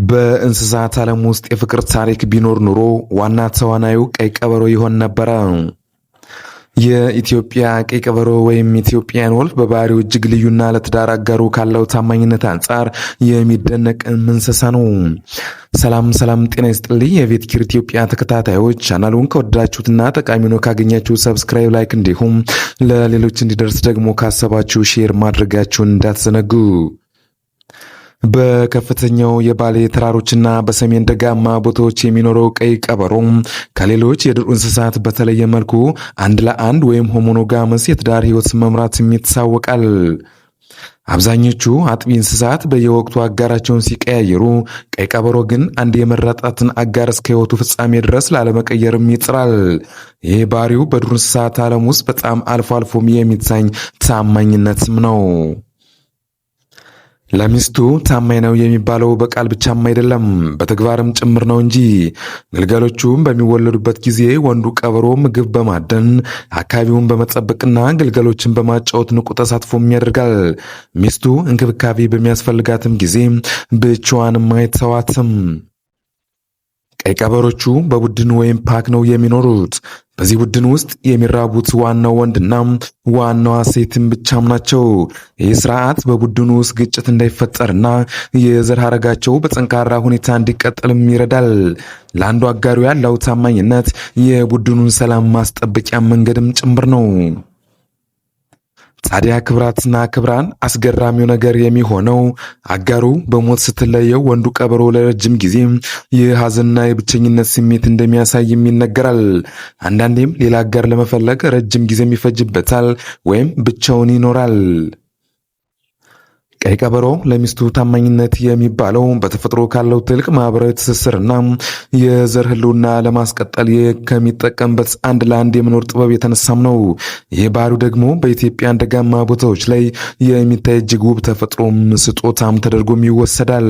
በእንስሳት ዓለም ውስጥ የፍቅር ታሪክ ቢኖር ኑሮ ዋና ተዋናዩ ቀይ ቀበሮ ይሆን ነበረ። የኢትዮጵያ ቀይ ቀበሮ ወይም ኢትዮጵያን ወልፍ በባህሪው እጅግ ልዩና ለትዳር አጋሩ ካለው ታማኝነት አንጻር የሚደነቅ እንስሳ ነው። ሰላም ጤና ይስጥልኝ የቤት ኪር ኢትዮጵያ ተከታታዮች፣ ቻናሉን ከወደዳችሁትና ጠቃሚ ነው ካገኛችሁ ሰብስክራይብ፣ ላይክ እንዲሁም ለሌሎች እንዲደርስ ደግሞ ካሰባችሁ ሼር ማድረጋችሁን እንዳትዘነጉ። በከፍተኛው የባሌ ተራሮችና በሰሜን ደጋማ ቦታዎች የሚኖረው ቀይ ቀበሮ ከሌሎች የዱር እንስሳት በተለየ መልኩ አንድ ለአንድ ወይም ሆሞኖጋመስ የትዳር ህይወት መምራት ይታወቃል። አብዛኞቹ አጥቢ እንስሳት በየወቅቱ አጋራቸውን ሲቀያየሩ፣ ቀይ ቀበሮ ግን አንድ የመረጣትን አጋር እስከ ህይወቱ ፍጻሜ ድረስ ላለመቀየርም ይጥራል። ይህ ባህሪው በዱር እንስሳት ዓለም ውስጥ በጣም አልፎ አልፎም የሚታኝ ታማኝነትም ነው። ለሚስቱ ታማኝ ነው የሚባለው በቃል ብቻም አይደለም በተግባርም ጭምር ነው እንጂ። ግልገሎቹም በሚወለዱበት ጊዜ ወንዱ ቀበሮ ምግብ በማደን አካባቢውን በመጠበቅና ግልገሎችን በማጫወት ንቁ ተሳትፎም ያደርጋል። ሚስቱ እንክብካቤ በሚያስፈልጋትም ጊዜ ብቻዋንም አይተዋትም። ቀይ ቀበሮቹ በቡድን ወይም ፓክ ነው የሚኖሩት። በዚህ ቡድን ውስጥ የሚራቡት ዋናው ወንድና ዋናዋ ሴትም ብቻም ናቸው። ይህ ስርዓት በቡድኑ ውስጥ ግጭት እንዳይፈጠርና የዘር ሐረጋቸው በጠንካራ ሁኔታ እንዲቀጥልም ይረዳል። ለአንዱ አጋሩ ያለው ታማኝነት የቡድኑን ሰላም ማስጠበቂያ መንገድም ጭምር ነው። ታዲያ ክብራትና ክብራን፣ አስገራሚው ነገር የሚሆነው አጋሩ በሞት ስትለየው ወንዱ ቀበሮ ለረጅም ጊዜ የሐዘንና የብቸኝነት ስሜት እንደሚያሳይም ይነገራል። አንዳንዴም ሌላ አጋር ለመፈለግ ረጅም ጊዜም ይፈጅበታል ወይም ብቻውን ይኖራል። ቀይ ቀበሮ ለሚስቱ ታማኝነት የሚባለው በተፈጥሮ ካለው ጥልቅ ማህበራዊ ትስስርና የዘር ህልውና ለማስቀጠል ከሚጠቀምበት አንድ ለአንድ የመኖር ጥበብ የተነሳም ነው። ይህ ባህሪው ደግሞ በኢትዮጵያ ደጋማ ቦታዎች ላይ የሚታይ እጅግ ውብ ተፈጥሮም ስጦታም ተደርጎም ይወሰዳል።